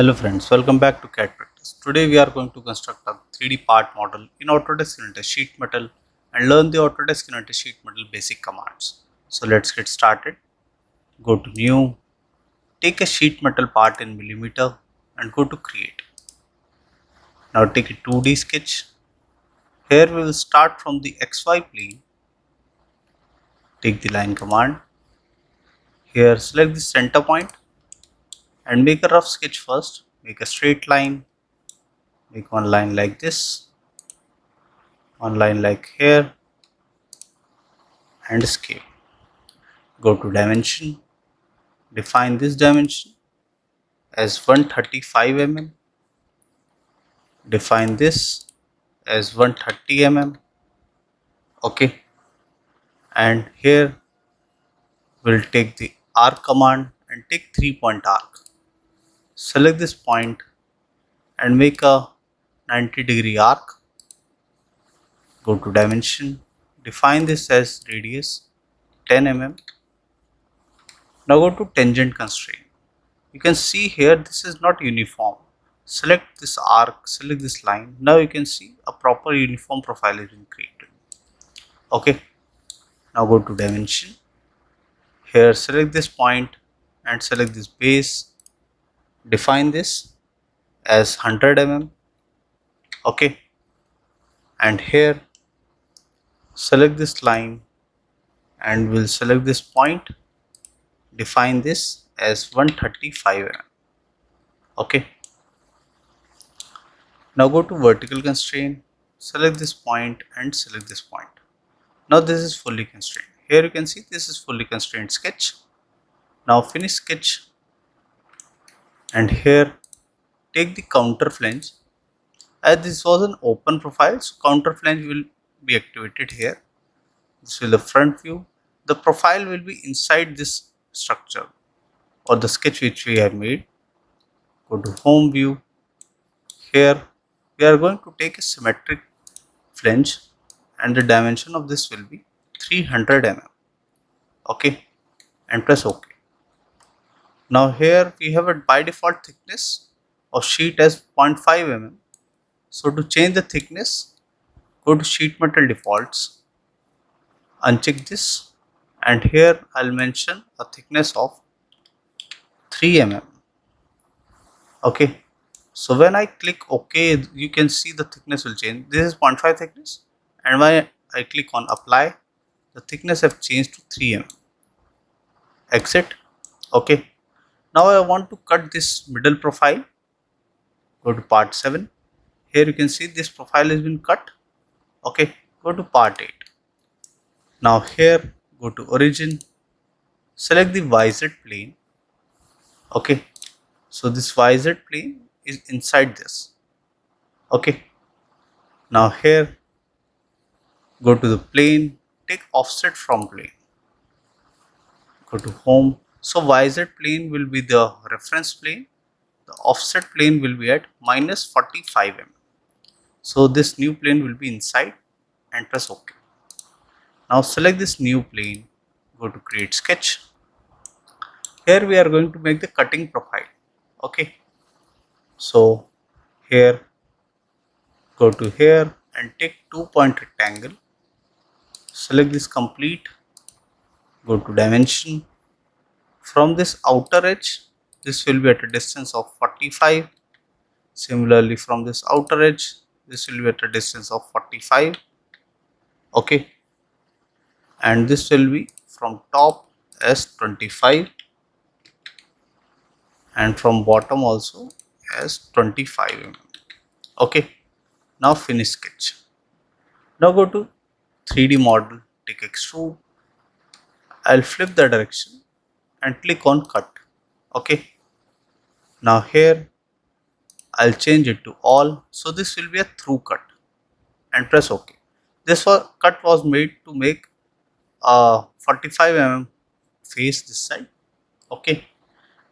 Hello friends, welcome back to CAD Practice. Today we are going to construct a 3D part model in Autodesk Inventor Sheet Metal and learn the Autodesk Inventor Sheet Metal basic commands. So let's get started. Go to New, take a sheet metal part in millimeter and go to Create. Now take a 2D sketch. Here we will start from the XY plane. Take the line command. Here select the center point and make a rough sketch first. Make a straight line. Make one line like this. One line like here and scale. Go to dimension, define this dimension as 135 mm, define this as 130 mm, okay, and here we'll take the arc command and take 3-point arc. Select this point and make a 90-degree arc. Go to dimension, define this as radius 10 mm. Now go to tangent constraint. You can see here this is not uniform. Select this arc, select this line. Now you can see a proper uniform profile has been created. Okay. Now go to dimension. Here select this point and select this base. Define this as 100 mm. Okay. And here select this line and we'll select this point. Define this as 135 mm. Okay. Now go to vertical constraint, select this point and select this point. Now this is fully constrained. Here you can see this is fully constrained sketch. Now finish sketch and here take the counter flange. As this was an open profile, so counter flange will be activated here. This is the front view. The profile will be inside this structure or the sketch which we have made. Go to home view. Here we are going to take a symmetric flange and the dimension of this will be 300 mm. Okay, and press OK. Now here we have a by default thickness of sheet as 0.5 mm. So to change the thickness, go to sheet metal defaults, uncheck this, and here I'll mention a thickness of 3 mm. Okay. So when I click OK, you can see the thickness will change. This is 0.5 thickness, and when I click on apply, the thickness have changed to 3 mm. Exit. Okay. Now I want to cut this middle profile. Go to part 7. Here you can see this profile has been cut. Okay. Go to part 8. Now here go to origin. Select the YZ plane. Okay. So this YZ plane is inside this. Okay. Now here go to the plane, take offset from plane. Go to home. So YZ plane will be the reference plane. The offset plane will be at minus 45 mm. So this new plane will be inside and press OK. Now select this new plane. Go to create sketch. Here we are going to make the cutting profile. Okay. So here go to here and take 2-point rectangle. Select this complete. Go to dimension. From this outer edge, this will be at a distance of 45. Similarly, from this outer edge, this will be at a distance of 45. Okay. And this will be from top as 25 and from bottom also as 25 mm. Okay. Now finish sketch. Now go to 3D model, take extrude. I'll flip the direction and click on cut. Okay. Now here I'll change it to all. So this will be a through cut and press OK. This cut was made to make a 45 mm face this side. Okay.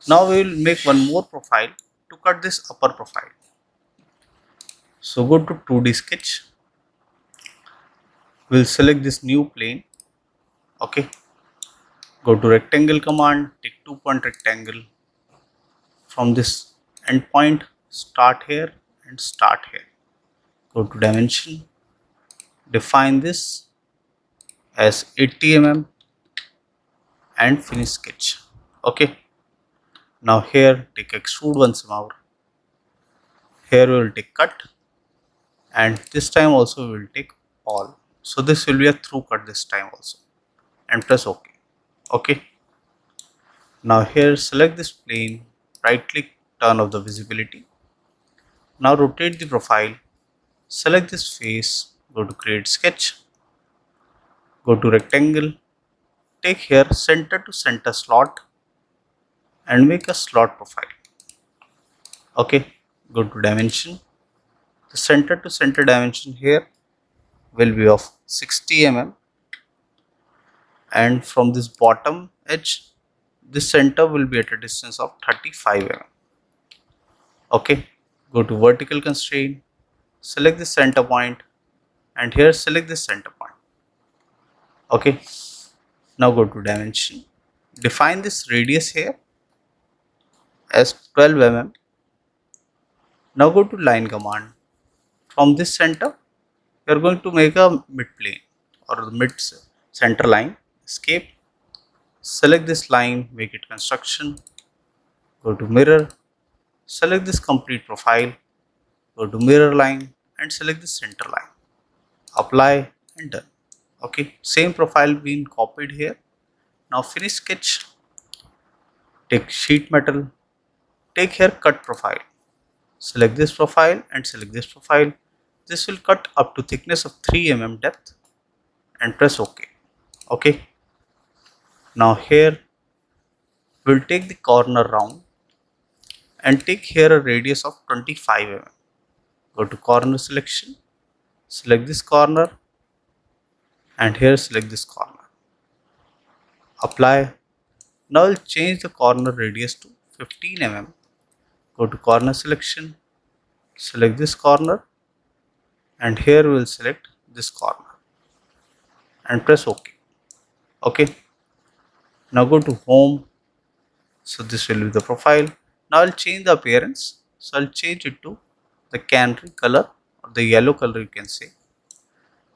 Now we will make one more profile to cut this upper profile. So go to 2D sketch. We'll select this new plane. Okay. Go to rectangle command, take 2-point rectangle. From this endpoint start here and start here. Go to dimension, define this as 80 mm and finish sketch. Okay. Now here take extrude once more. Here we will take cut, and this time also we will take all. So this will be a through cut this time also, and press OK. Okay. Now here select this plane, right click, turn off the visibility. Now rotate the profile, select this face, go to create sketch, go to rectangle, take here center to center slot and make a slot profile. Okay, go to dimension. The center to center dimension here will be of 60 mm, and from this bottom edge this center will be at a distance of 35 mm. Okay, go to vertical constraint, select the center point, and here select the center point. Okay, now go to dimension, define this radius here as 12 mm. Now go to line command. From this center you are going to make a mid plane or the mid center line. Escape, select this line, make it construction, go to mirror, select this complete profile, go to mirror line and select the center line, apply and done. Okay, same profile being copied here. Now finish sketch, take sheet metal, take here cut profile, select this profile and select this profile. This will cut up to thickness of 3 mm depth and press OK. Okay, now here we'll take the corner round and take here a radius of 25 mm. Go to corner selection, select this corner and here select this corner, apply. Now I'll change the corner radius to 15 mm. Go to corner selection, select this corner and here we'll select this corner and press OK. Okay, now go to home. So this will be the profile. Now I'll change the appearance. So I'll change it to the canary color or the yellow color you can say.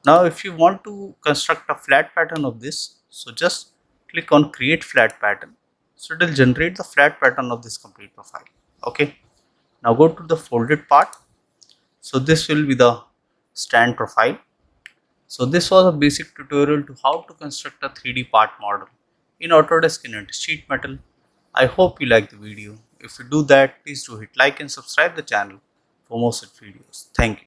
Now if you want to construct a flat pattern of this, so just click on create flat pattern. So it will generate the flat pattern of this complete profile. Okay, now go to the folded part. So this will be the stand profile. So this was a basic tutorial to how to construct a 3D part model in Autodesk Inventor sheet metal. I hope you like the video. If you do that, please do hit like and subscribe the channel for more such videos. Thank you.